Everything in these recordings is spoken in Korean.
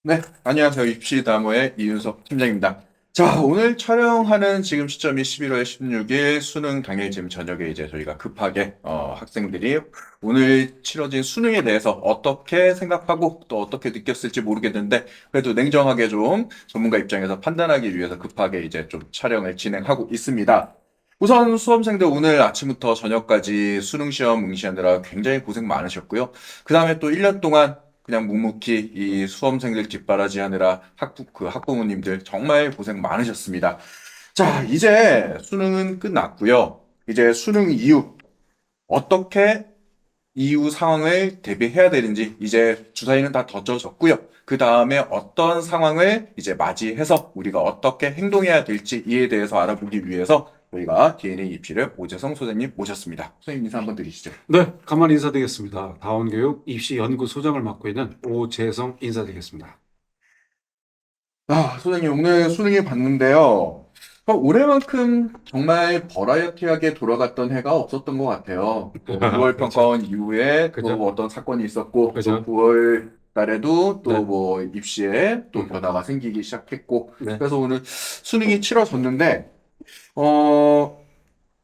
네, 안녕하세요. 입시다모의 이윤석 팀장입니다. 자, 오늘 촬영하는 지금 시점이 11월 16일 수능 당일 지금 저녁에 이제 저희가 급하게 학생들이 오늘 치러진 수능에 대해서 어떻게 생각하고 또 어떻게 느꼈을지 모르겠는데 그래도 냉정하게 좀 전문가 입장에서 판단하기 위해서 급하게 이제 좀 촬영을 진행하고 있습니다. 우선 수험생들 오늘 아침부터 저녁까지 수능 시험 응시하느라 굉장히 고생 많으셨고요. 그 다음에 또 1년 동안 그냥 묵묵히 이 수험생들 뒷바라지하느라 학부모님들 정말 고생 많으셨습니다. 자, 이제 수능은 끝났고요. 이제 수능 이후 어떻게 이후 상황을 대비해야 되는지 이제 주사위는 다 던져졌고요. 그 다음에 어떤 상황을 이제 맞이해서 우리가 어떻게 행동해야 될지 이에 대해서 알아보기 위해서 저희가 DNA 입시를 오재성 소장님 모셨습니다. 선생님 인사 한번 드리시죠. 네, 간만에 인사드리겠습니다. 다원교육 입시연구소장을 맡고 있는 오재성 인사드리겠습니다. 소장님 오늘 수능이 봤는데요. 올해만큼 정말 버라이어티하게 돌아갔던 해가 없었던 것 같아요. 또 9월 그렇죠. 평가원 이후에 또 그죠? 어떤 사건이 있었고, 또 그죠? 9월 달에도 또 네. 뭐 입시에 또 음. 변화가 생기기 시작했고, 네. 그래서 오늘 수능이 치러졌는데, 어,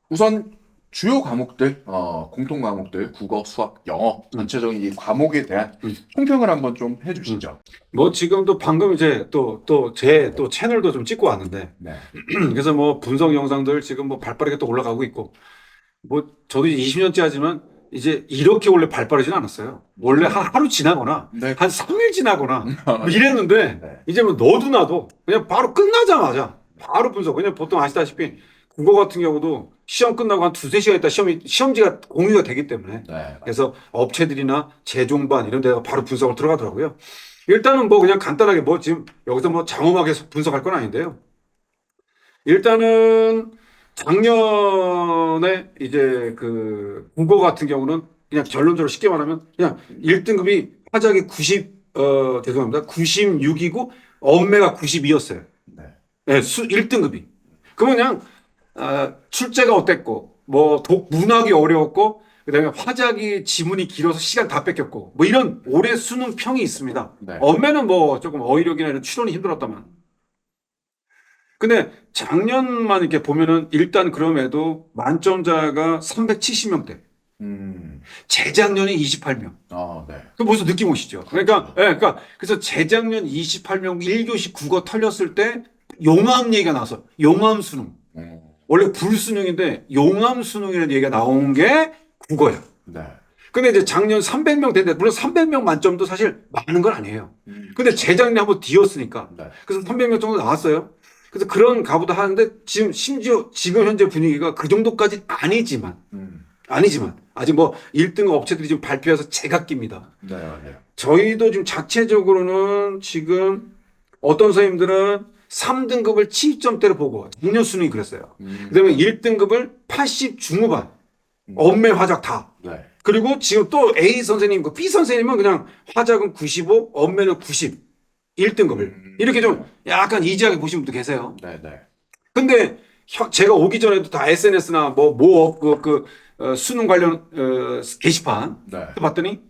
우선 주요 과목들, 공통 과목들, 국어, 수학, 영어, 전체적인 이 과목에 대한 음. 총평을 한번 좀 음. 해주시죠. 뭐 지금도 방금 이제 제 채널도 좀 찍고 왔는데 네. 그래서 뭐 분석 영상들 지금 뭐 발빠르게 또 올라가고 있고 뭐 저도 이제 20년째 하지만 이제 이렇게 원래 발빠르진 않았어요. 원래 한 하루 지나거나 네. 한 3일 지나거나 뭐 이랬는데 네. 이제 뭐 너도 나도 그냥 바로 끝나자마자 바로 분석. 왜냐면 보통 아시다시피 국어 같은 경우도 시험 끝나고 한 두세 시간 있다 시험지가 공유가 되기 때문에 네. 그래서 업체들이나 재종반 이런 데가 바로 분석을 들어가더라고요. 일단은 뭐 그냥 간단하게 뭐 지금 여기서 뭐 장엄하게 분석할 건 아닌데요. 일단은 작년에 이제 그 국어 같은 경우는 그냥 결론적으로 쉽게 말하면 그냥 1등급이 화작이 죄송합니다. 96이고 엄매가 92였어요. 네. 네, 1등급이. 그러면 그냥 출제가 어땠고 뭐 문학이 어려웠고 그다음에 화작이 지문이 길어서 시간 다 뺏겼고 뭐 이런 올해 수능 평이 있습니다. 네. 엄매는 뭐 조금 어휘력이나 이런 추론이 힘들었다만 근데 작년만 이렇게 보면은 일단 그럼에도 만점자가 370명대. 재작년이 28명. 네. 그 벌써 느낌 오시죠? 그러니까, 예, 그러니까 그래서 재작년 28명 1교시 국어 털렸을 때 용암 얘기가 나서 용암 수능. 원래 불수능인데 용암 수능이라는 얘기가 나온 게 국어야. 네. 근데 이제 작년 300명 됐는데 물론 300명 만점도 사실 많은 건 아니에요. 근데 재작년에 한번 뒤었으니까. 네. 그래서 300명 정도 나왔어요. 그래서 그런 가보다 하는데 지금 심지어 지금 현재 분위기가 그 정도까지 아니지만 아직 뭐 1등 업체들이 지금 발표해서 제각기입니다. 네, 맞아요. 저희도 지금 자체적으로는 지금 어떤 선생님들은 3등급을 70점대로 보고 작년 수능이 그랬어요. 그다음에 1등급을 80 중후반 엄매 화작 다. 네. 그리고 지금 또 A 선생님, B 선생님은 그냥 화작은 95, 엄매는 90, 1등급을. 이렇게 좀 약간 이지하게 보신 분도 계세요. 네, 네. 근데 제가 오기 전에도 다 SNS나 수능 관련 게시판 네. 봤더니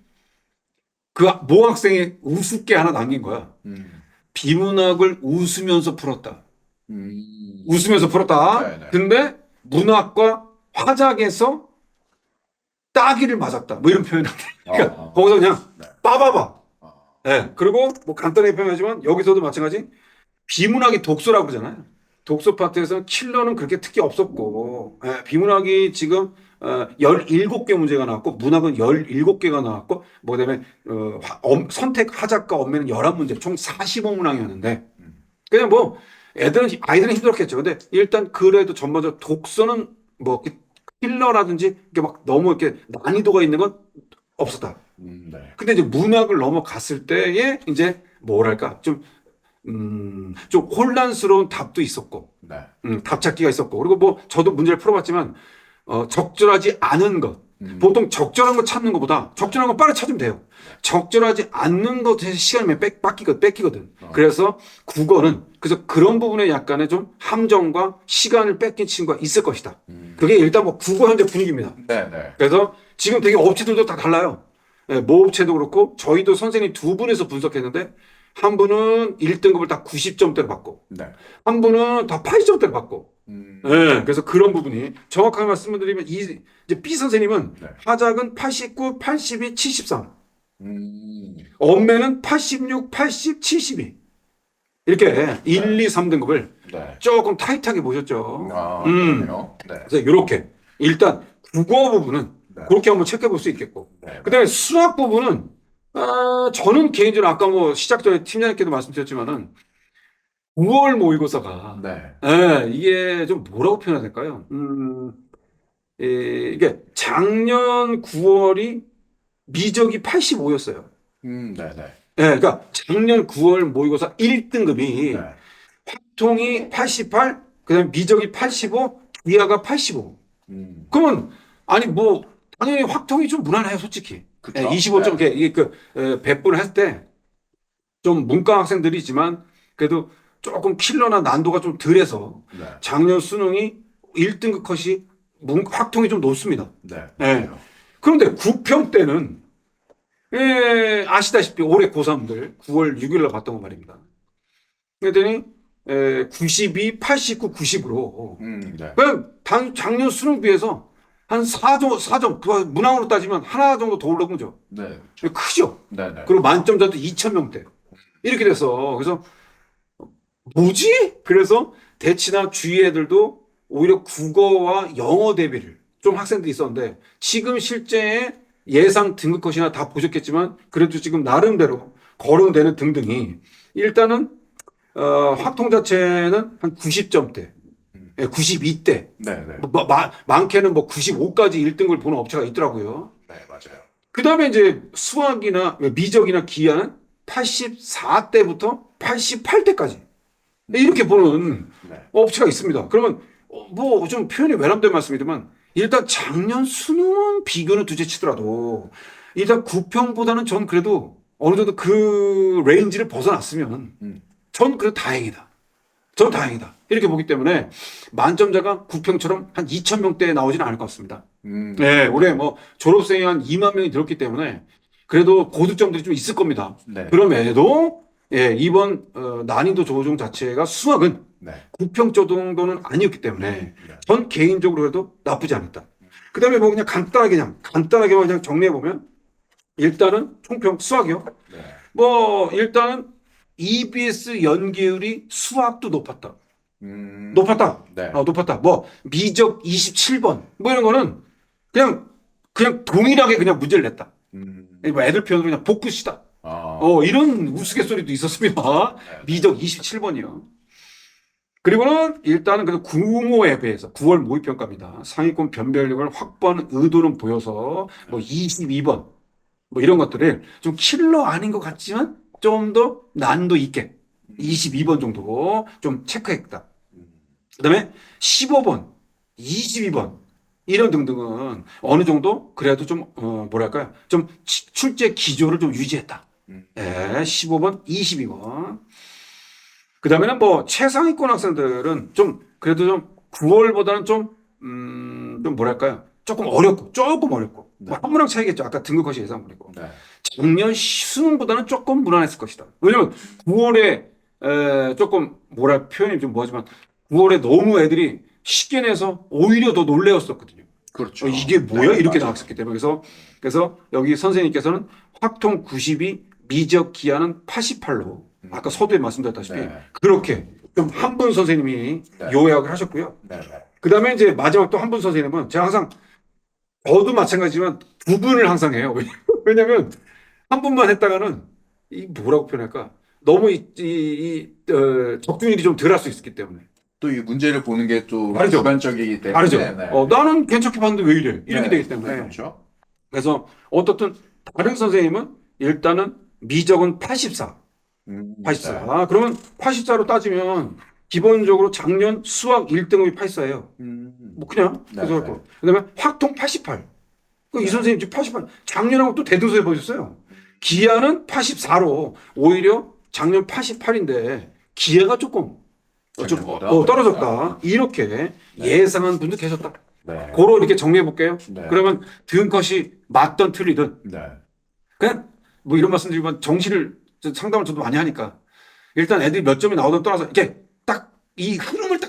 그 모 학생이 우습게 하나 남긴 거야. 비문학을 웃으면서 풀었다. 웃으면서 풀었다. 네, 네. 근데 문학과 화작에서 따기를 맞았다. 뭐 이런 표현을 그러니까 거기서 그냥 네. 빠바바. 네. 그리고 뭐 간단하게 표현하지만 여기서도 마찬가지 비문학이 독서라고 그러잖아요. 독서 파트에서는 킬러는 그렇게 특히 없었고 비문학이 지금 17개 문제가 나왔고 문학은 17개가 나왔고 뭐 그다음에 선택 화작과 엄매는 11문제 총 45문항이었는데 그냥 뭐 아이들은 힘들었겠죠. 근데 일단 그래도 전반적으로 독서는 뭐 킬러라든지 이렇게 막 너무 이렇게 난이도가 있는 건 없었다. 네. 근데 이제 문학을 넘어갔을 때에 이제 뭐랄까 좀 혼란스러운 답도 있었고, 네. 답 찾기가 있었고, 그리고 뭐 저도 문제를 풀어봤지만 적절하지 않은 것. 보통 적절한 거 찾는 것보다 적절한 거 빨리 찾으면 돼요. 적절하지 않는 것에 시간이 뺏기거든. 그래서 국어는 그래서 그런 부분에 약간의 좀 함정과 시간을 뺏긴 친구가 있을 것이다. 그게 일단 뭐 국어 현재 분위기입니다. 네, 네. 그래서 지금 되게 업체들도 다 달라요. 모 업체도 그렇고 저희도 선생님 두 분에서 분석했는데 한 분은 1등급을 다 90점대로 받고, 네. 한 분은 다 80점대로 받고. 네, 그래서 그런 부분이 정확하게 말씀을 드리면 이제 B 선생님은 네. 하작은 89, 82, 73. 음. 엄매는 86, 80, 72. 이렇게 1, 2, 3등급을 네. 조금 타이트하게 보셨죠. 아, 그러네요. 네. 그래서 이렇게 일단 국어 부분은 네. 그렇게 한번 체크해 볼 수 있겠고, 네. 그다음에 수학 부분은 저는 개인적으로 아까 뭐 시작 전에 팀장님께도 말씀드렸지만은 9월 모의고사가 네. 이게 좀 뭐라고 표현해야 될까요? 이게 작년 9월이 미적이 85였어요. 네, 네. 그러니까 작년 9월 모의고사 1등급이 네. 통이 88, 그다음에 미적이 85, 기하가 85. 음. 그러면 아니 뭐 당연히 확통이 좀 무난해요, 솔직히. 그쵸? 25점 네. 이게 배분을 했을 때 좀 문과 학생들이지만 그래도 조금 킬러나 난도가 좀 덜해서 네. 작년 수능이 1등급 컷이 확통이 좀 높습니다. 네. 네. 그런데 구평 때는 아시다시피 올해 고3들 9월 6일 날 봤던 거 말입니다. 그랬더니 92, 89, 90으로 네. 그냥 작년 수능 비해서 한 4점, 문항으로 따지면 하나 정도 더 올라온 거죠. 네. 크죠? 네, 네. 그리고 만점자도 2,000명대. 이렇게 돼서, 그래서, 뭐지? 그래서 대치나 주위 애들도 오히려 국어와 영어 대비를 좀 학생들이 있었는데, 지금 실제 예상 등급컷이나 다 보셨겠지만, 그래도 지금 나름대로 거론되는 등등이, 일단은, 확통 자체는 한 90점대, 92대, 네, 네. 많게는 뭐 95까지 1등급을 보는 업체가 있더라고요. 네, 맞아요. 그 다음에 이제 수학이나 미적이나 기하는 84대부터 88대까지 이렇게 보는 네. 업체가 있습니다. 그러면 뭐 좀 표현이 외람된 말씀이지만 일단 작년 수능은 비교는 둘째치더라도 일단 구평보다는 전 그래도 어느 정도 그 레인지를 벗어났으면 전 그래도 다행이다. 전 다행이다. 이렇게 보기 때문에 만점자가 구평처럼 한 2,000명대에 나오지는 않을 것 같습니다. 네, 올해 뭐 졸업생이 한 2만 명이 들었기 때문에 그래도 고득점들이 좀 있을 겁니다. 네. 그럼에도 이번 난이도 조정 자체가 수학은 네. 구평 정도는 아니었기 때문에 네. 전 개인적으로 그래도 나쁘지 않았다. 그 다음에 뭐 그냥 간단하게 그냥 정리해 보면 일단은 총평 수학이요. 네. 뭐 일단은 EBS 연계율이 수학도 높았다. 높았다. 네. 높았다. 뭐 미적 27번 뭐 이런 거는 그냥 동일하게 그냥 문제를 냈다. 뭐 애들 표현으로 그냥 복붙이다. 아. 이런 우스갯소리도 있었습니다. 미적 27번이요. 그리고는 일단은 그 구모에 비해서 9월 모의평가입니다. 상위권 변별력을 확보하는 의도는 보여서 뭐 22번 뭐 이런 것들을 좀 킬러 아닌 것 같지만 좀 더 난도 있게 22번 정도 좀 체크했다. 그다음에 15번, 22번 이런 등등은 어느 정도 그래도 좀 뭐랄까요? 좀 출제 기조를 좀 유지했다. 15번, 22번. 그다음에는 뭐 최상위권 학생들은 좀 그래도 좀 9월보다는 좀 뭐랄까요? 조금 어렵고 네. 뭐 한 문항 차이겠죠. 아까 등급컷이 예상분이고 네. 작년 수능보다는 조금 무난했을 것이다. 왜냐면 9월에 조금 뭐랄 표현이 좀 뭐하지만 9월에 너무 애들이 쉽게 내서 오히려 더 놀래웠었거든요. 그렇죠. 이게 뭐야? 네, 이렇게 맞아요. 나왔었기 때문에 그래서 여기 선생님께서는 확통 92, 미적 기하는 88로 아까 서두에 말씀드렸다시피 네. 그렇게 좀 한 분 선생님이 네. 요약을 하셨고요. 네, 네. 그 다음에 이제 마지막 또 한 분 선생님은 제가 항상 저도 마찬가지지만 두 분을 항상 해요. 왜냐면 한 분만 했다가는 이 뭐라고 표현할까? 너무 적중률이 좀 덜 할 수 있기 때문에. 또 이 문제를 보는 게 또 다르죠. 주관적이기 때문에. 다르죠. 네, 네. 나는 괜찮게 봤는데 왜 이래? 이렇게 네. 되기 때문에. 네, 그렇죠. 그래서 어떻든 다른 선생님은 일단은 미적은 84. 84. 네. 그러면 84로 따지면 기본적으로 작년 수학 1등급이 84예요. 뭐 그냥 네, 그래서 네. 그다음에 확통 88. 이 선생님 지금 88. 작년하고 또 대등수해 보셨어요. 기하는 84로 오히려 작년 88인데 기하가 조금 좀 작년보다 떨어졌다. 이렇게 예상한 분도 계셨다. 네. 고로 이렇게 정리해 볼게요. 네. 그러면 등컷이 맞던 틀리든 네. 그냥 뭐 이런 말씀드리면 정시를 상담을 저도 많이 하니까 일단 애들이 몇 점이 나오든 떠나서 이렇게 딱 이 흐름을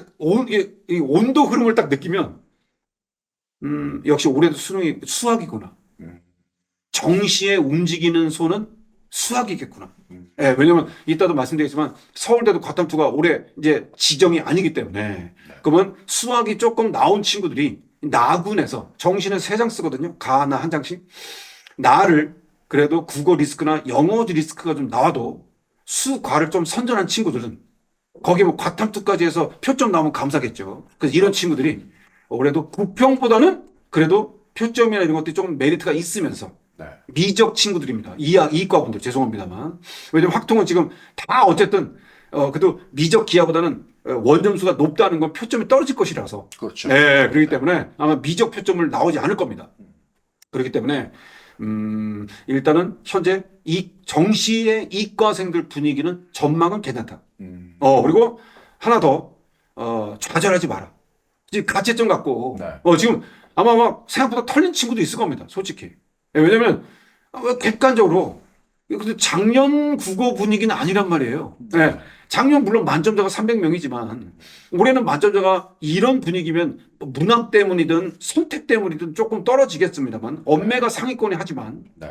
이 온도 흐름을 딱 느끼면 역시 올해도 수능이 수학이구나. 음. 정시에 움직이는 손은 수학이겠구나. 음. 예, 왜냐면 이따도 말씀드리겠지만 서울대도 과탐투가 올해 이제 지정이 아니기 때문에 그러면 수학이 조금 나온 친구들이 나군에서 정시는 3장 쓰거든요. 가나 한 장씩. 나를 그래도 국어 리스크나 영어 리스크가 좀 나와도 수과를 좀 선전한 친구들은 거기에 뭐 과탐투까지 해서 표점 나오면 감사겠죠. 그래서 이런 친구들이 올해도 부평보다는 그래도 표점이나 이런 것들이 조금 메리트가 있으면서 네. 미적 친구들입니다. 이과분들 죄송합니다만. 왜냐면 확통은 지금 다 어쨌든 그래도 미적 기하보다는 원점수가 높다는 건 표점이 떨어질 것이라서. 그렇죠. 네, 그렇기 때문에 아마 미적 표점을 나오지 않을 겁니다. 그렇기 때문에 일단은 현재 이 정시의 이과생들 분위기는 전망은 괜찮다. 그리고 하나 더 좌절하지 마라. 지금 가채점 갖고 네. 지금 아마 막 생각보다 털린 친구도 있을 겁니다. 솔직히. 왜냐면 객관적으로 근데 작년 국어 분위기는 아니란 말이에요. 네. 작년 물론 만점자가 300명이지만 올해는 만점자가 이런 분위기면 문항 때문이든 선택 때문이든 조금 떨어지겠습니다만 엄매가 상위권에 하지만 네.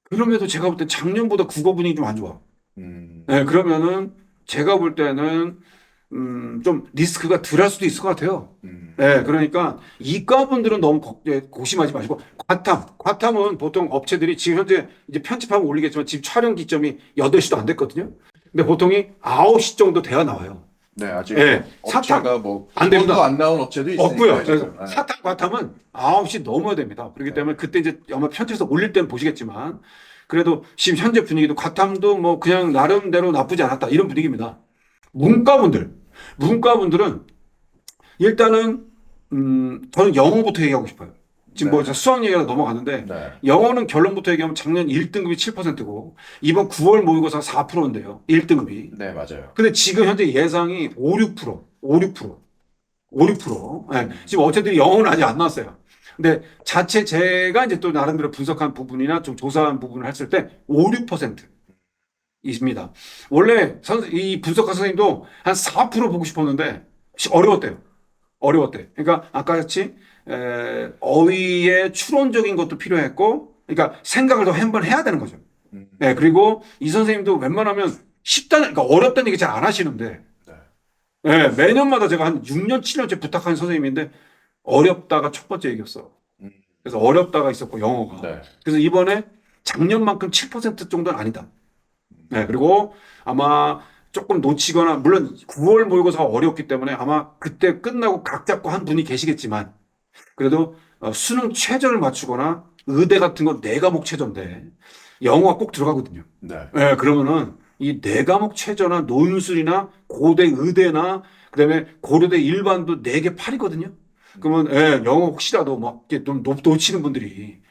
그럼에도 제가 볼 때 작년보다 국어 분위기 좀 안 좋아. 네, 그러면은 제가 볼 때는 좀 리스크가 덜할 수도 있을 것 같아요. 네, 그러니까 이과분들은 너무 고심하지 마시고 과탐은 보통 업체들이 지금 현재 이제 편집하면 올리겠지만 지금 촬영 기점이 8시도 안 됐거든요. 근데 보통이 9시 정도 돼야 나와요. 네, 아직 네, 업체가 뭐 안 됩니다. 돈도 안 나온 업체도 있으니까. 없고요. 지금. 그래서 사탐, 과탐은 9시 넘어야 됩니다. 그렇기 때문에 그때 이제 아마 편집해서 올릴 때는 보시겠지만 그래도 지금 현재 분위기도 과탐도 뭐 그냥 나름대로 나쁘지 않았다 이런 분위기입니다. 문과분들은 일단은 저는 영어부터 얘기하고 싶어요. 지금 네. 뭐 수학 얘기가 넘어가는데 네. 영어는 결론부터 얘기하면 작년 1등급이 7%고 이번 9월 모의고사 4%인데요. 1등급이. 네, 맞아요. 근데 지금 현재 예상이 5, 6%. 5, 6%. 5, 6%. 네. 지금 어쨌든 영어는 아직 안 나왔어요. 근데 자체 제가 이제 또 나름대로 분석한 부분이나 좀 조사한 부분을 했을 때 5, 6% 있습니다. 원래 이 분석가 선생님도 한 4% 보고 싶었는데 어려웠대요. 그러니까 아까 같이 어휘의 추론적인 것도 필요했고, 그러니까 생각을 더 한번 해야 되는 거죠. 네, 그리고 이 선생님도 웬만하면 그러니까 어렵다는 얘기 잘 안 하시는데, 네, 매년마다 제가 한 6년, 7년째 부탁하는 선생님인데 어렵다가 첫 번째 얘기였어. 그래서 어렵다가 있었고 영어가. 네. 그래서 이번에 작년만큼 7% 정도는 아니다. 네, 그리고 아마 조금 놓치거나 물론 9월 모의고사가 어렵기 때문에 아마 그때 끝나고 각 잡고 한 분이 계시겠지만 그래도 수능 최저를 맞추거나 의대 같은 건 4과목 최저인데 영어가 꼭 들어가거든요. 네. 네, 그러면은 이 4과목 최저나 논술이나 고대 의대나 그다음에 고려대 일반도 4개 8이거든요. 그러면 영어 혹시라도 막 이렇게 좀 놓치는 분들이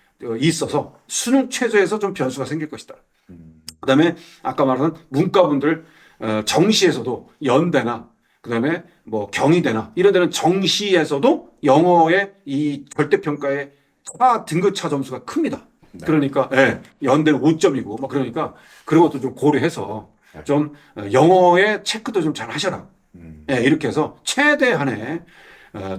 있어서 수능 최저에서 좀 변수가 생길 것이다. 그다음에 아까 말한 문과분들 정시에서도 연대나 그다음에 뭐 경희대나 이런 데는 정시에서도 영어의 이 절대평가의 등급차 점수가 큽니다. 네. 그러니까 연대는 5점이고 뭐 그러니까 그런 것도 좀 고려해서 좀 영어의 체크도 좀 잘 하셔라. 이렇게 해서 최대한의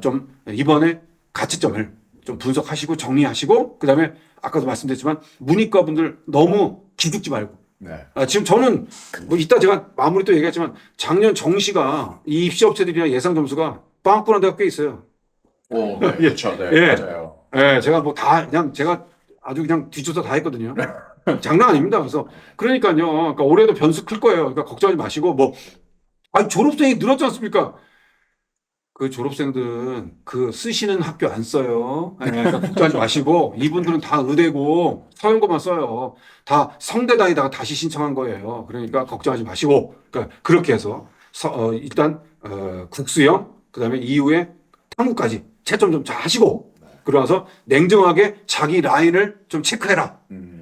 좀 이번에 가치점을 좀 분석하시고 정리하시고 그다음에 아까도 말씀드렸지만 문이과분들 너무 기죽지 말고 네. 지금 저는 뭐 이따 제가 마무리 또 얘기하지만 작년 정시가 이 입시 업체들이나 예상 점수가 빵꾸난 데가 꽤 있어요. 오, 네. 그렇죠. 네. 예. 맞아요. 제가 뭐 다 그냥 제가 아주 그냥 뒷조사 다 했거든요. 장난 아닙니다. 그러니까요. 그러니까 올해도 변수 클 거예요. 그러니까 걱정하지 마시고 뭐 졸업생이 늘었지 않습니까? 그 졸업생들은 그 쓰시는 학교 안 써요. 그러니까 걱정하지 마시고 이분들은 다 의대고 서영고만 써요. 다 성대다에다가 다시 신청한 거예요. 그러니까 걱정하지 마시고 그러니까 그렇게 해서 일단 국수형 그다음에 이후에 탐구까지 채점 좀 잘 하시고 그러고서 냉정하게 자기 라인을 좀 체크해라.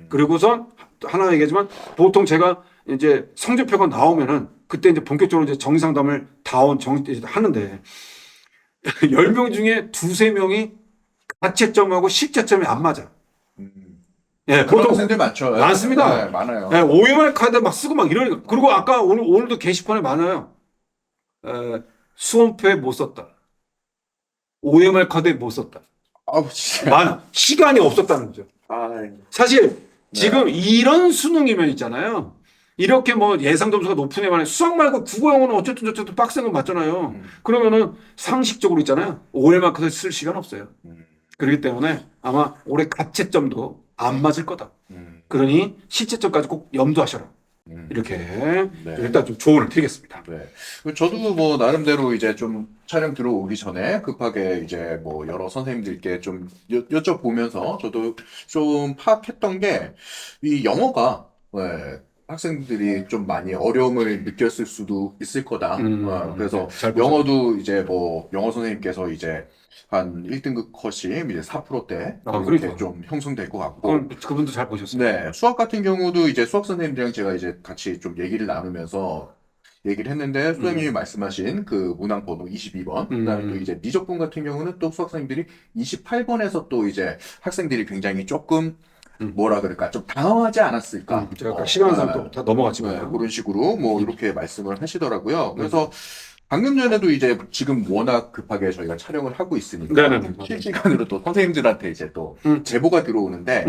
그리고선 하나 얘기하지만 보통 제가 이제 성적표가 나오면은 그때 이제 본격적으로 이제 정상담을 하는데 10명 중에 2-3명이 가채점하고 실제점이 안 맞아. 예, 그런 보통 학생들 많죠. 많습니다. 네, 많아요. 예, OMR 카드 막 쓰고 막 이러니까. 그리고 아까 오늘도 게시판에 많아요. 수험표에 못 썼다. OMR 카드에 못 썼다. 아우, 진짜. 많아. 시간이 없었다는 거죠. 아, 사실 네. 지금 이런 수능이면 있잖아요. 이렇게 뭐 예상 점수가 높은 애만에 수학 말고 국어 영어는 어쨌든 빡센 건 맞잖아요. 음. 그러면은 상식적으로 있잖아요. OMR 카드 쓸 시간 없어요. 음. 그렇기 때문에 아마 올해 가채점도 안 맞을 거다. 음. 그러니 실제점까지 꼭 염두하셔라. 음. 이렇게 네. 일단 좀 조언을 드리겠습니다. 네. 저도 뭐 나름대로 이제 좀 촬영 들어오기 전에 급하게 이제 뭐 여러 선생님들께 좀 여쭤보면서 저도 좀 파악했던 게 이 영어가 학생들이 좀 많이 어려움을 느꼈을 수도 있을 거다. 그래서 잘 보죠. 영어도 이제 뭐 영어 선생님께서 이제 한 1등급 컷이 이제 4%대 아, 이렇게 그러니까. 좀 형성될 것 같고 그건 그분도 잘 보셨어요. 네, 수학 같은 경우도 이제 수학 선생님들이랑 제가 이제 같이 좀 얘기를 나누면서 얘기를 했는데 선생님이 말씀하신 그 문항 번호 22번, 그다음에 또 이제 미적분 같은 경우는 또 수학 선생님들이 28번에서 또 이제 학생들이 굉장히 조금 뭐라 그럴까 좀 당황하지 않았을까? 제가 아까 시간상 또 다 넘어갔지만 그런 식으로 뭐 이렇게 말씀을 하시더라고요. 그래서 방금 전에도 이제 지금 워낙 급하게 저희가 촬영을 하고 있으니까 네네네. 실시간으로 또 선생님들한테 이제 또 제보가 들어오는데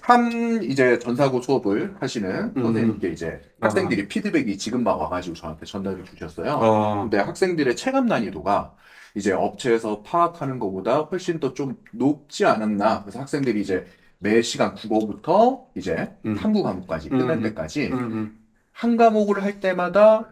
한 이제 전사고 수업을 하시는 선생님께 이제 학생들이 피드백이 지금 막 와가지고 저한테 전달을 주셨어요. 근데 학생들의 체감 난이도가 이제 업체에서 파악하는 것보다 훨씬 더 좀 높지 않았나. 그래서 학생들이 이제 매 시간 국어부터 이제 탐구 과목까지 끝날 때까지 한 과목을 할 때마다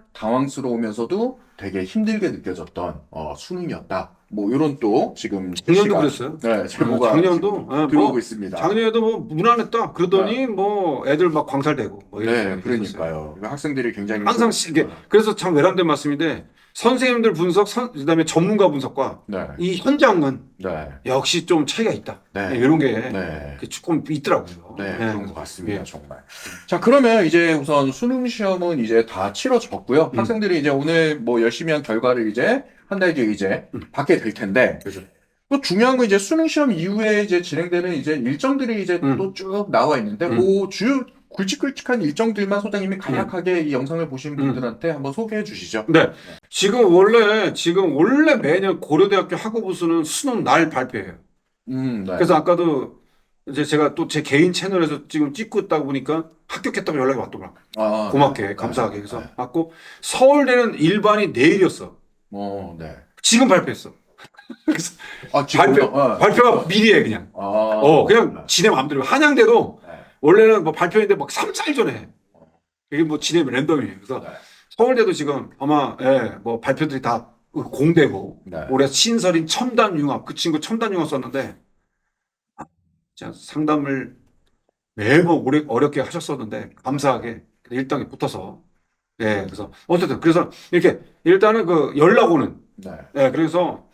당황스러우면서도 되게 힘들게 느껴졌던 수능이었다. 뭐 이런 또 지금 작년도 그랬어요. 네, 제보가 작년도 지금 들어오고 있습니다. 작년에도 뭐 무난했다. 그러더니 뭐 애들 막 광살되고 뭐 이런 네, 얘기 있었어요. 그러니까요. 학생들이 굉장히 항상 이게 그래서 참 외람된 말씀인데 선생님들 분석, 그다음에 전문가 분석과 네, 이 현장은 네, 역시 좀 차이가 있다. 네. 네, 이런 게 네. 조금 있더라고요. 네, 그런 것 같습니다, 예. 정말. 자, 그러면 이제 우선 수능 시험은 이제 다 치러졌고요. 학생들이 이제 오늘 뭐 열심히 한 결과를 이제 한 달 뒤에 이제 받게 될 텐데, 그죠. 또 중요한 건 이제 수능 시험 이후에 이제 진행되는 이제 일정들이 이제 또 쭉 나와 있는데, 그 주요 굵직굵직한 일정들만 소장님이 간략하게 이 영상을 보신 분들한테 한번 소개해 주시죠. 네. 지금 원래 매년 고려대학교 학우부수는 수능 날 발표해요. 네. 그래서 아까도 이제 제가 또 제 개인 채널에서 지금 찍고 있다 보니까 합격했다고 연락이 왔더라고요. 아, 고맙게, 네. 감사하게. 그래서 네. 왔고, 서울대는 일반이 내일이었어. 네. 지금 발표했어. 그래서 아, 지금 발표가 미리 해, 그냥. 그냥 지네 마음대로. 한양대도 네. 원래는 뭐 발표했는데 막 3, 4일 전에 해. 이게 뭐 지네 랜덤이에요. 그래서 네. 서울대도 지금 아마, 뭐 발표들이 다 공대고, 네. 올해 신설인 첨단융합, 그 친구 첨단융합 썼는데, 진짜 상담을 매번 어렵게 하셨었는데, 감사하게 1등에 붙어서. 예, 그래서, 어쨌든, 그래서 이렇게, 일단은 그 연락 오는, 네. 예, 그래서,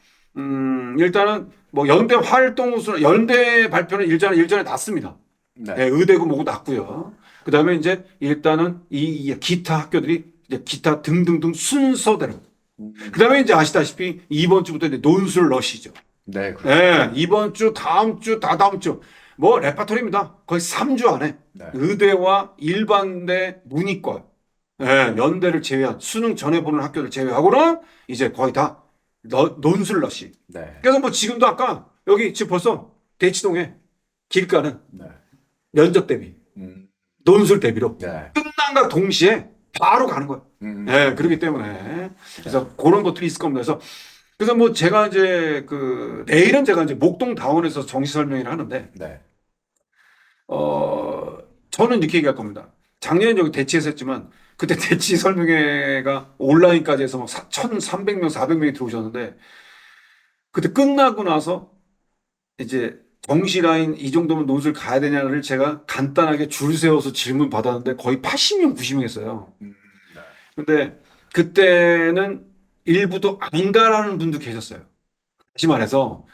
일단은 뭐 연대 활동 우수, 연대 발표는 일전에 났습니다. 네. 예, 의대고 뭐고 났고요. 그 다음에 이제 일단은 이 기타 학교들이 이제 기타 등등등 순서대로. 그 다음에 이제 아시다시피 이번 주부터 이제 논술 러시죠. 네. 예, 이번 주, 다음 주, 다다음 주. 뭐 레파토리입니다. 거의 3주 안에 네. 의대와 일반대 문이과, 예, 연대를 제외한 수능 전에 보는 학교를 제외하고는 이제 거의 다 논술 러시. 네. 그래서 뭐 지금도 아까 여기 지금 벌써 대치동에 길가는 네. 면접 대비, 음. 논술 대비로 네. 끝난과 동시에 바로 가는 거예요. 예, 그렇기 때문에 그래서 그런 것들이 있을 겁니다. 그래서 뭐 제가 이제 내일은 제가 이제 목동 다원에서 정시 설명회를 하는데 네. 저는 이렇게 얘기할 겁니다. 작년에 여기 대치에서 했지만 그때 대치 설명회가 온라인까지 해서 막 1,300명, 400명이 들어오셨는데 그때 끝나고 나서 이제 정시 라인 이 정도면 논술 가야 되냐를 제가 간단하게 줄 세워서 질문 받았는데 거의 80명, 90명 했어요. 네. 근데 그때는 일부도 안 가라는 분도 계셨어요. 다시 말해서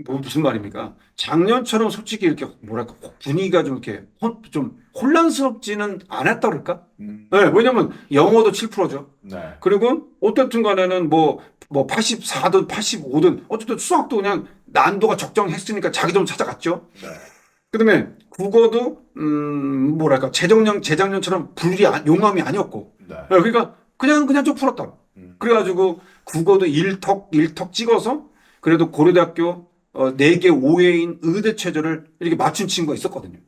뭐 무슨 말입니까? 작년처럼 솔직히 이렇게 뭐랄까 분위기가 좀 이렇게 좀 혼란스럽지는 않았다 그럴까? 네, 왜냐면 영어도 7%죠. 네. 그리고 어쨌든 간에는 뭐 84든 85든 어쨌든 수학도 그냥 난도가 적정했으니까 자기 점 찾아갔죠. 네. 그다음에 국어도 뭐랄까 재작년처럼 용암이 아니었고 네. 그러니까 그냥 좀 풀었다. 그래가지고 국어도 1턱 찍어서 그래도 고려대학교 4개 5회인 의대 최저를 이렇게 맞춘 친구가 있었거든요.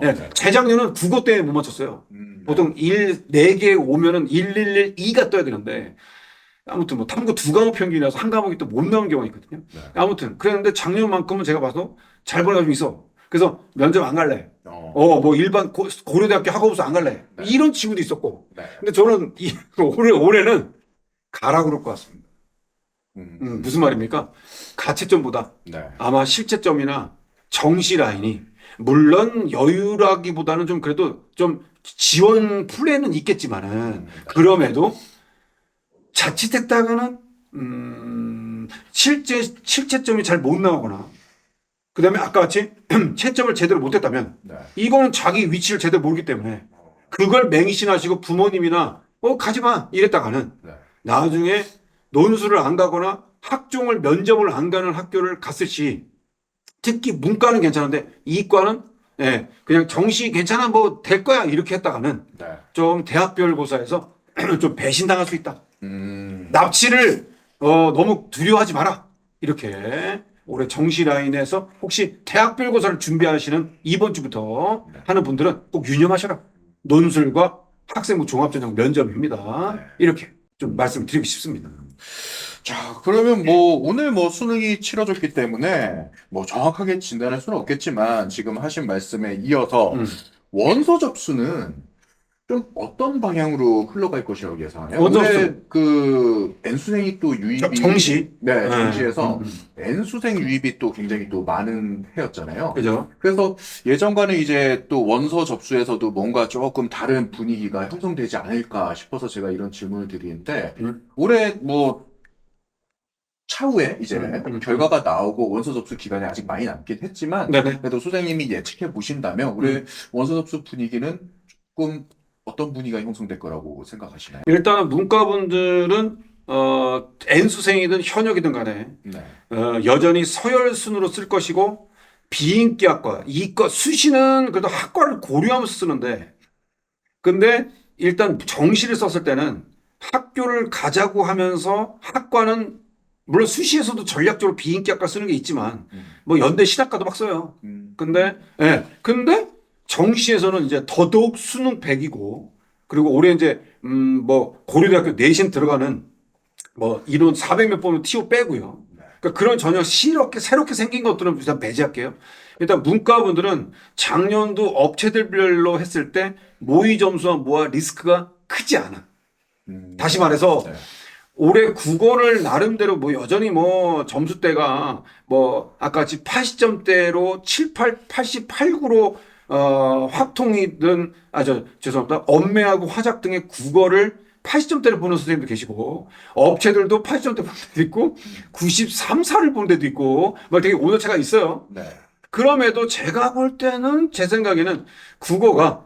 네. 네. 재작년은 국어 때문에 못 맞췄어요. 보통 4개 오면은 1112가 떠야 되는데 아무튼 뭐 탐구 2과목 평균이라서 한 과목이 또 못 나온 경우가 있거든요. 네. 아무튼 그랬는데 작년만큼은 제가 봐서 잘 보내가지고 있어. 그래서 면접 안 갈래. 어. 뭐 일반 고려대학교 학업부서 안 갈래. 네. 이런 친구도 있었고. 네. 근데 저는 올해는 가라 그럴 것 같습니다. 무슨 말입니까? 가채점보다 네. 아마 실제점이나 정시 라인이 물론 여유라기보다는 좀 그래도 좀 지원 플랜은 있겠지만은 그럼에도 자칫했다가는 실제점이 잘 못 나오거나 그다음에 아까 같이 채점을 제대로 못했다면 네. 이거는 자기 위치를 제대로 모르기 때문에 그걸 맹신하시고 부모님이나 가지마 이랬다가는 네. 나중에 논술을 안 가거나 학종을 면접을 안 가는 학교를 갔을 시 특히 문과는 괜찮은데 이과는 그냥 정시 괜찮아 뭐 될 거야 이렇게 했다가는 네. 좀 대학별 고사에서 좀 배신당할 수 있다. 음. 납치를 너무 두려워하지 마라. 이렇게 올해 정시 라인에서 혹시 대학별 고사를 준비하시는 이번 주부터 하는 분들은 꼭 유념하셔라. 논술과 학생부 종합전형 면접입니다. 네. 이렇게 좀 말씀드리고 싶습니다. 자, 그러면 뭐 오늘 뭐 수능이 치러졌기 때문에 뭐 정확하게 진단할 수는 없겠지만 지금 하신 말씀에 이어서 원서 접수는 좀 어떤 방향으로 흘러갈 것이라고 예상하나요? 원서 올해 접수. 그 N수생이 또 유입이 정시. 네, 정시에서 음. N수생 유입이 또 굉장히 또 많은 해였잖아요. 그죠? 그래서 예전과는 이제 또 원서 접수에서도 뭔가 조금 다른 분위기가 형성되지 않을까 싶어서 제가 이런 질문을 드리는데 올해 뭐 차후에 이제 결과가 나오고 원서 접수 기간이 아직 많이 남긴 했지만 네네. 그래도 소장님이 예측해 보신다면 올해 원서 접수 분위기는 조금 어떤 분위기가 형성될 거라고 생각하시나요? 일단은 문과분들은 N수생이든 현역이든 간에 네. 여전히 서열순으로 쓸 것이고 비인기학과, 이과, 수시는 그래도 학과를 고려하면서 쓰는데 근데 일단 정시를 썼을 때는 학교를 가자고 하면서 학과는 물론 수시에서도 전략적으로 비인기학과 쓰는 게 있지만 뭐 연대 신학과도 막 써요. 근데 정시에서는 이제 더더욱 수능 100이고 그리고 올해 이제 뭐 고려대학교 내신 들어가는 뭐 인원 400몇 번은 TO 빼고요. 그러니까 그런 전혀 새롭게 생긴 것들은 일단 배제할게요. 일단 문과분들은 작년도 업체들별로 했을 때 모의 점수와 뭐와 리스크가 크지 않아. 다시 말해서 네. 올해 국어를 나름대로 뭐 여전히 뭐 점수대가 뭐 아까 같이 80점대로 88, 9로 확통이든 죄송합니다. 엄매하고 화작 등의 국어를 80점대를 보는 선생님도 계시고 업체들도 80점대 보는 데도 있고 93, 4를 보는 데도 있고 막 되게 오너차가 있어요. 네. 그럼에도 제가 볼 때는 제 생각에는 국어가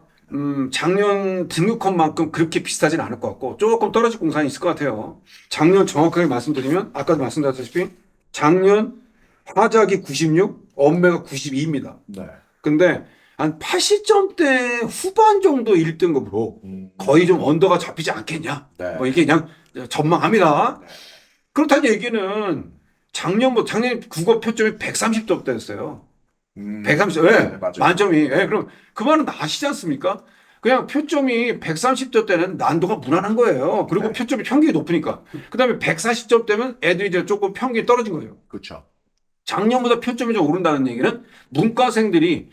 작년 등급컷만큼 그렇게 비슷하진 않을 것 같고 조금 떨어질 공산이 있을 것 같아요. 작년 정확하게 말씀드리면 아까도 말씀드렸다시피 작년 화작이 96, 엄매가 92입니다. 네. 근데 한 80점대 후반 정도 1등급으로 거의 좀 언더가 잡히지 않겠냐. 네. 뭐 이게 그냥 전망합니다. 그렇다는 얘기는 작년 국어 표점이 130점대였어요. 130, 네, 맞아요. 만점이. 그럼 그 말은 아시지 않습니까? 그냥 표점이 130점 대는 난도가 무난한 거예요. 그리고 네. 표점이 평균이 높으니까. 그 다음에 140점 대면 애들이 이제 조금 평균이 떨어진 거예요. 그렇죠. 작년보다 표점이 좀 오른다는 얘기는 문과생들이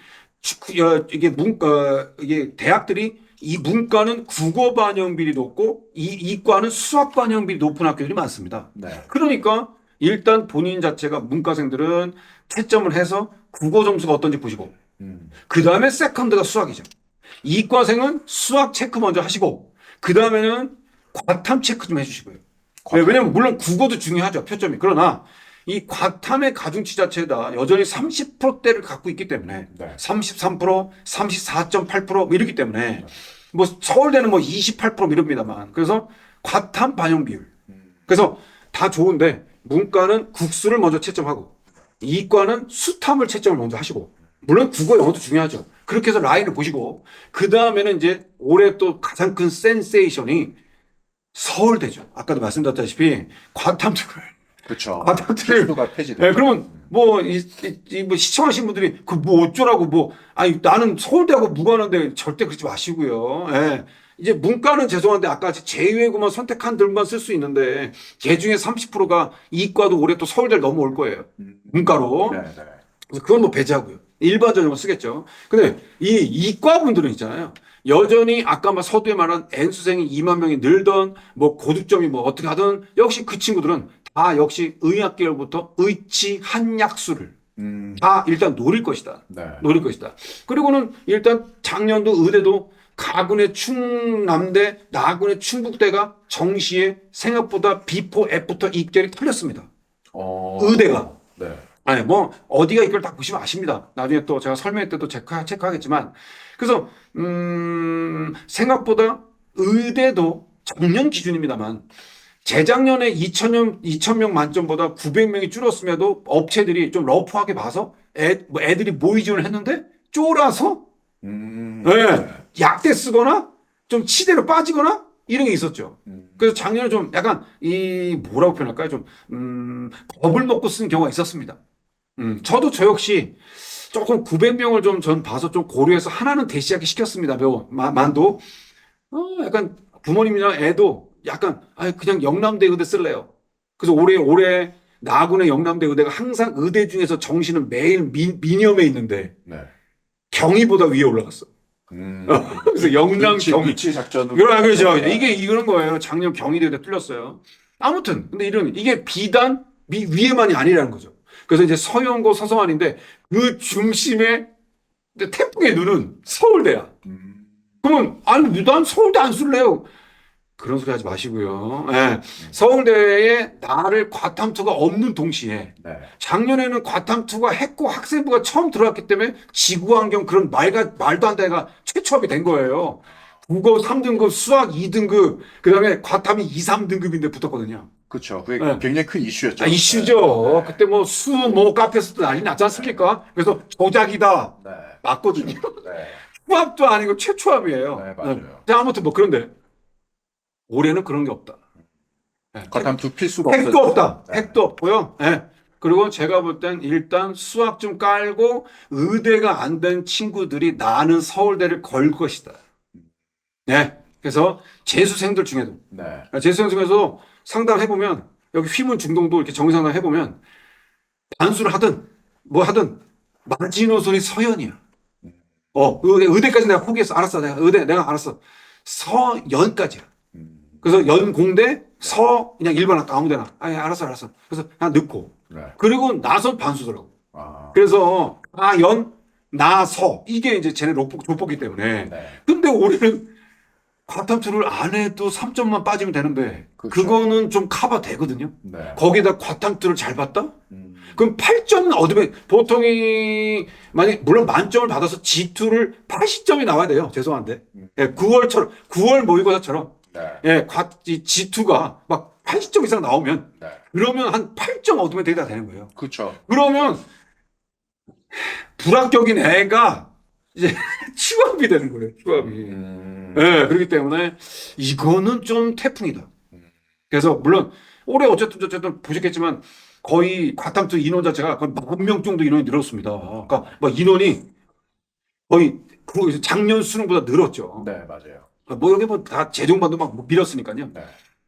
이게 대학들이 이 문과는 국어 반영비리 높고 이과는 수학 반영비리 높은 학교들이 많습니다. 네. 그러니까 일단 본인 자체가 문과생들은 채점을 해서 국어 점수가 어떤지 보시고 그 다음에 세컨드가 수학이죠. 이과생은 수학 체크 먼저 하시고 그 다음에는 과탐 체크 좀 해주시고요. 왜냐면 물론 국어도 중요하죠. 표점이. 그러나 이 과탐의 가중치 자체가 여전히 30%대를 갖고 있기 때문에 네. 33%, 34.8% 이렇기 때문에 뭐 서울대는 뭐 28% 이럽니다만 그래서 과탐 반영 비율. 그래서 다 좋은데 문과는 국수를 먼저 채점하고 이과는 수탐을 채점을 먼저 하시고 물론 국어, 영어도 중요하죠. 그렇게 해서 라인을 보시고 그 다음에는 이제 올해 또 가장 큰 센세이션이 서울대죠. 아까도 말씀드렸다시피 과탐투를 그렇죠. 과탐투를 필수가 폐지돼. 네, 그러면 뭐, 뭐 시청하신 분들이 그 뭐 어쩌라고 뭐, 아니 나는 서울대하고 무관한데 절대 그러지 마시고요. 예. 이제 문과는 죄송한데 아까 제외고만 선택한 들만 쓸 수 있는데 걔 중에 30%가 이과도 올해 또 서울대를 넘어올 거예요. 문과로. 네, 네. 그래서 그건 뭐 배제하고요. 일반 전형을 쓰겠죠. 근데 이 이과 분들은 있잖아요. 여전히 아까 막 서두에 말한 N수생이 2만 명이 늘던 뭐 고득점이 뭐 어떻게 하든 역시 그 친구들은 다 역시 의학 계열부터 의치 한약수를 다 일단 노릴 것이다. 네. 노릴 것이다. 그리고는 일단 작년도 의대도 가군의 충남대, 나군의 충북대가 정시에 생각보다 비포 F부터 입결이 털렸습니다. 의대가. 네. 아니, 뭐, 어디가 이걸 다 보시면 아십니다. 나중에 또 제가 설명회 때도 체크하겠지만. 그래서, 생각보다 의대도 작년 기준입니다만, 재작년에 2,000명 만점보다 900명이 줄었음에도 업체들이 좀 러프하게 봐서 뭐 애들이 모의 지원을 했는데 쫄아서 네, 약대 쓰거나 좀 치대로 빠지거나 이런 게 있었죠. 그래서 작년에 좀 약간 이 뭐라고 표현할까요? 좀 겁을 먹고 쓴 경우가 있었습니다. 저도 저 역시 조금 900명을 좀 전 봐서 좀 고려해서 하나는 대시하게 시켰습니다. 만도 약간 부모님이랑 애도 약간 그냥 영남대 의대 쓸래요. 그래서 올해 나군의 영남대 의대가 항상 의대 중에서 정시는 매일 미니엄에 있는데 네. 경희보다 위에 올라갔어. 그래서 영남 경희 위치 작전으로. 그렇죠. 이런 거예요. 작년 경희대 의대 뚫렸어요. 아무튼 근데 이게 비단 위에만이 아니라는 거죠. 그래서 이제 서영고 서성환인데 그 중심에 태풍의 눈은 서울대야. 그러면 아니 난 서울대 안 쓸래요. 그런 소리 하지 마시고요. 네. 서울대에 나를 과탐투가 없는 동시에 네. 작년에는 과탐투가 했고 학생부가 처음 들어왔기 때문에 지구환경 그런 말도 안 되가 최초업이 된 거예요. 국어 3등급, 수학 2등급, 그 다음에 과탐이 2, 3등급인데 붙었거든요. 그렇죠. 그게 네. 굉장히 큰 이슈였죠. 이슈죠. 네. 그때 뭐 카페에서도 난리 났지 않습니까? 그래서 조작이다. 네. 맞거든요. 네. 초합도 아니고 최초합이에요. 네, 맞아요. 자, 아무튼 뭐 그런데 올해는 그런 게 없다. 과탐투 필수가 핵도 없다. 네. 핵도 없고요. 네. 그리고 제가 볼 땐 일단 수학 좀 깔고 의대가 안 된 친구들이 나는 서울대를 걸 것이다. 네. 그래서 재수생들 중에도 네. 재수생 중에서 상담해보면 여기 휘문 중동도 이렇게 정상상 해보면 반수를 하든 뭐 하든 마지노선이 서연이야. 의대까지 내가 포기했어. 알았어. 내가 알았어. 서연까지야. 그래서 연공대 그냥 일반 학교 아무 데나. 알았어. 그래서 그냥 넣고. 네. 그리고 나서 반수더라고. 아. 그래서 서 이게 이제 쟤네 족보기 때문에. 네. 근데 올해는 과탐투를 안 해도 3점만 빠지면 되는데 그렇죠. 그거는 좀 커버 되거든요. 네. 거기다 과탐투를 잘 봤다? 그럼 8점은 얻으면 보통이 물론 만점을 받아서 G2를 80점이 나와야 돼요. 죄송한데. 예, 9월 모의고사처럼 네. 예, G2가 막 80점 이상 나오면 네. 그러면 한 8점 얻으면 되는 거예요. 그렇죠. 그러면 불합격인 애가 이제 취업이 되는 거예요. 취업이. 예, 그렇기 때문에 이거는 좀 태풍이다. 그래서 물론 올해 어쨌든 보셨겠지만 거의 과탐투 인원 자체가 거의 10,000명 정도 인원이 늘었습니다. 그러니까 뭐 인원이 거의 작년 수능보다 늘었죠. 네, 맞아요. 뭐 여기 뭐 다 재정반도 막 밀었으니까요. 네.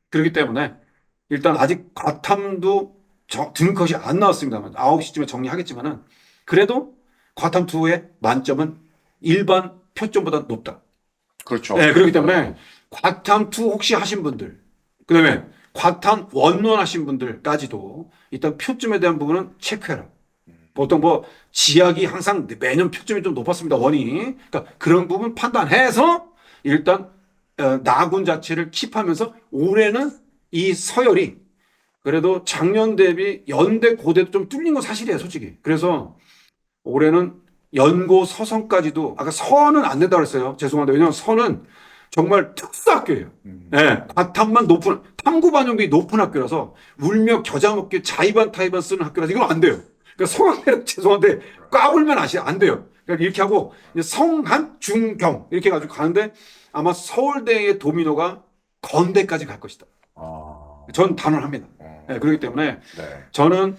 그렇기 때문에 일단 아직 과탐도 등급컷이 안 나왔습니다만 9시쯤에 정리하겠지만은 그래도 과탐2의 만점은 일반 표점보다 높다. 그렇죠. 네, 그렇기 때문에 과탐2 혹시 하신 분들, 그 다음에 과탐 원론 하신 분들까지도 일단 표점에 대한 부분은 체크해라. 보통 뭐 지학이 항상 매년 표점이 좀 높았습니다. 원이. 그러니까 그런 부분 판단해서 일단 나군 자체를 킵하면서 올해는 이 서열이 그래도 작년 대비 연대 고대도 좀 뚫린 건 사실이에요, 솔직히. 그래서 올해는 연고 서성까지도 아까 서는 안 된다고 그랬어요. 죄송한데 왜냐면 서는 정말 특수학교예요. 네, 과탐만 높은 탐구 반영비 높은 학교라서 울며 겨자 먹기 자의반 타의반 쓰는 학교라서 이건 안 돼요. 그러니까 성함대로 죄송한데 까불면 안 돼요. 그러니까 이렇게 하고 이제 성한 중경 이렇게 해가지고 가는데 아마 서울대의 도미노가 건대까지 갈 것이다. 아, 전 단언합니다. 예, 그렇기 때문에 네. 저는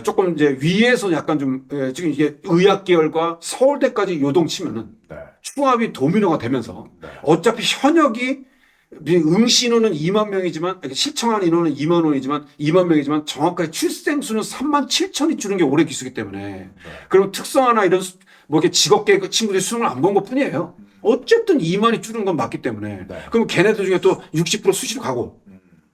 조금 이제 위에서 약간 좀 지금 이게 의학 계열과 서울대까지 요동치면은 네. 추합이 도미노가 되면서 네. 어차피 현역이 응시 인원은 2만 명이지만 신청한 인원은 2만 원이지만 2만 명이지만 정확하게 출생 수는 3만 7천이 줄은 게 올해 기수기 때문에 그럼 특성화나 이런 뭐 이렇게 직업계 그 친구들이 수능을 안 본 것 뿐이에요. 어쨌든 2만이 줄은 건 맞기 때문에 네. 그럼 걔네들 중에 또 60% 수시로 가고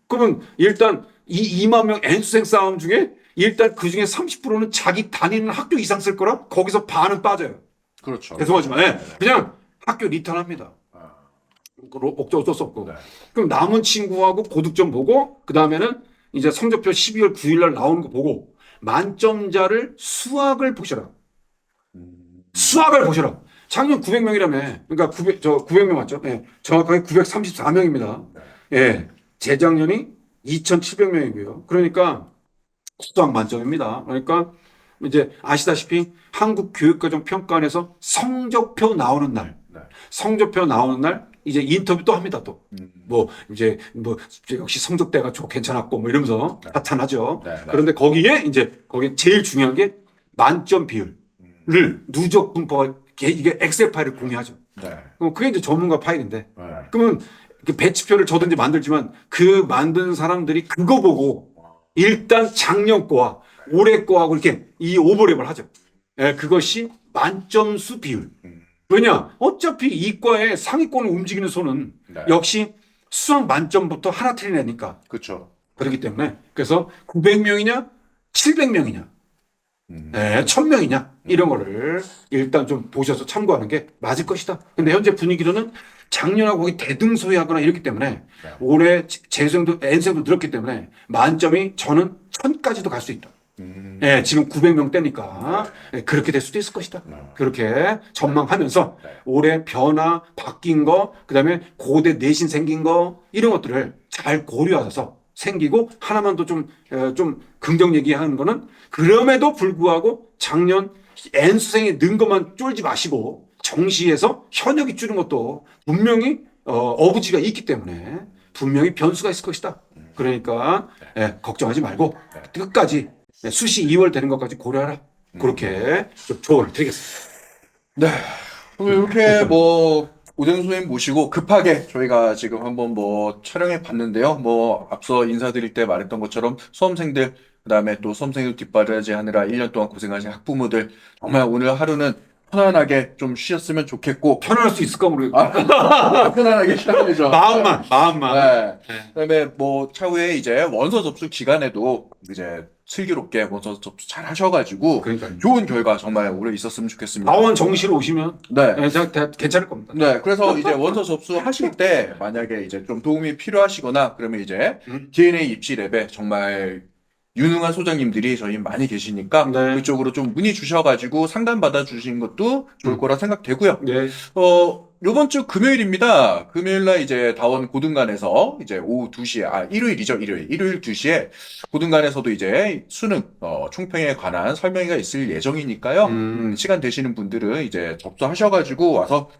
그러면 일단 이 2만 명 N수생 싸움 중에 일단 그 중에 30%는 자기 다니는 학교 이상 쓸 거라 거기서 반은 빠져요. 그렇죠. 죄송하지만 그냥 학교 리턴합니다. 아, 어쩔 수 없고. 네. 그럼 남은 친구하고 고득점 보고 그 다음에는 이제 성적표 12월 9일 날 나오는 거 보고 만점자를 수학을 보셔라. 수학을 보셔라. 작년 900명이라며. 그러니까 900명 맞죠? 예. 정확하게 934명입니다. 예. 재작년이 2,700명이고요. 그러니까 수학 만점입니다. 그러니까 이제 아시다시피 한국교육과정평가원에서 성적표 나오는 날, 네. 성적표 나오는 날 이제 인터뷰 또 합니다. 또 뭐 이제 뭐 역시 성적대가 괜찮았고 뭐 이러면서 네. 하탄하죠. 네, 네. 그런데 거기에 제일 중요한 게 만점 비율을 누적 분포가 이게 엑셀 파일을 공유하죠. 네. 그럼 그게 이제 전문가 파일인데 네. 그러면 그 배치표를 저든지 만들지만 그 만든 사람들이 그거 보고 일단 작년 거와 올해 거하고 이렇게 이 오버랩을 하죠. 예, 그것이 만점수 비율. 왜냐? 어차피 이과의 상위권을 움직이는 손은 네. 역시 수학 만점부터 하나 틀리니까. 그렇죠. 그렇기 때문에 그래서 900명이냐 700명이냐 네, 1000명이냐 이런 거를 일단 좀 보셔서 참고하는 게 맞을 것이다. 근데 현재 분위기로는 작년하고 거의 대등소이하거나 이렇기 때문에 네. 올해 재수생도 N생도 늘었기 때문에 만점이 저는 1000까지도 갈 수 있다. 예, 지금 900명 대니까 예, 그렇게 될 수도 있을 것이다. 그렇게 전망하면서 네. 올해 변화, 바뀐 거, 그다음에 고대 내신 생긴 거 이런 것들을 잘 고려하셔서 생기고 하나만 더 좀 긍정 얘기하는 거는 그럼에도 불구하고 작년 N수생이 는 것만 쫄지 마시고 정시에서 현역이 줄은 것도 분명히 어부지가 있기 때문에 분명히 변수가 있을 것이다. 그러니까 예, 걱정하지 말고 끝까지 수시 2월 되는 것까지 고려하라. 그렇게 좀 조언을 드리겠습니다. 네. 오늘 이렇게 뭐 오대훈 선생님 모시고 급하게 저희가 지금 한번 뭐 촬영해 봤는데요. 뭐 앞서 인사드릴 때 말했던 것처럼 수험생들 그다음에 또 수험생들 뒷바라지 하느라 1년 동안 고생하신 학부모들 정말 오늘 하루는 편안하게 좀 쉬었으면 좋겠고 편안할 수 있을까 모르겠고 편안하게 쉬어야죠. 마음만. 네. 그다음에 뭐 차후에 이제 원서 접수 기간에도 이제 슬기롭게 원서 접수 잘 하셔가지고 그러니까요. 좋은 결과 정말 오래 있었으면 좋겠습니다. 나원 정시로 오시면 네. 괜찮을 겁니다. 네, 그래서 이제 원서 접수하실 때 만약에 이제 좀 도움이 필요하시거나 그러면 이제 DNA 입시 랩에 정말 유능한 소장님들이 저희 많이 계시니까 네. 그쪽으로 좀 문의 주셔가지고 상담 받아 주시는 것도 좋을 거라 생각되고요. 네. 요번 주 금요일입니다. 금요일 날 이제 다원 고등관에서 이제 오후 2시에, 일요일이죠, 일요일 2시에 고등관에서도 이제 수능, 총평에 관한 설명회가 있을 예정이니까요. 시간 되시는 분들은 이제 접수하셔가지고 와서,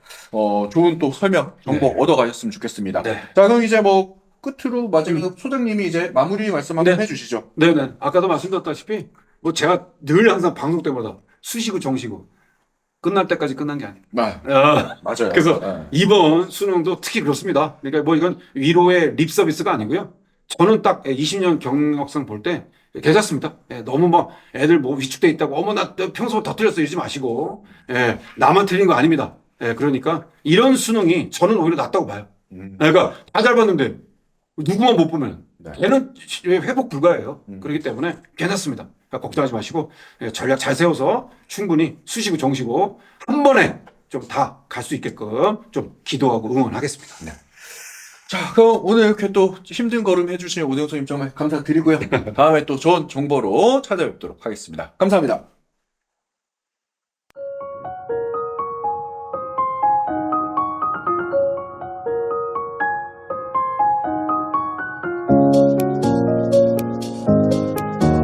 좋은 또 설명, 정보 네. 얻어가셨으면 좋겠습니다. 네. 자, 그럼 이제 뭐, 끝으로 마지막으로 소장님이 이제 마무리 말씀 한번 네. 해주시죠. 네네. 아까도 말씀드렸다시피 뭐 제가 늘 항상 방송 때마다 수시고 정시고 끝날 때까지 끝난 게 아니에요. 맞아요. 그래서 네. 이번 수능도 특히 그렇습니다. 그러니까 뭐 이건 위로의 립 서비스가 아니고요. 저는 딱 20년 경력상 볼 때 괜찮습니다. 예, 너무 막 애들 뭐 위축돼 있다고 어머 나 평소 더 틀렸어 이러지 마시고 나만 틀린 거 아닙니다. 그러니까 이런 수능이 저는 오히려 낫다고 봐요. 그러니까 다 잘 봤는데 누구만 못 보면 네. 걔는 회복 불가예요. 그렇기 때문에 괜찮습니다. 그러니까 걱정하지 마시고 전략 잘 세워서 충분히 수시고 정시고 한 번에 좀 다 갈 수 있게끔 좀 기도하고 응원하겠습니다. 네. 자, 그럼 오늘 이렇게 또 힘든 걸음 해주신 오대훈 선생님 정말 감사드리고요. 다음에 또 좋은 정보로 찾아뵙도록 하겠습니다. 감사합니다.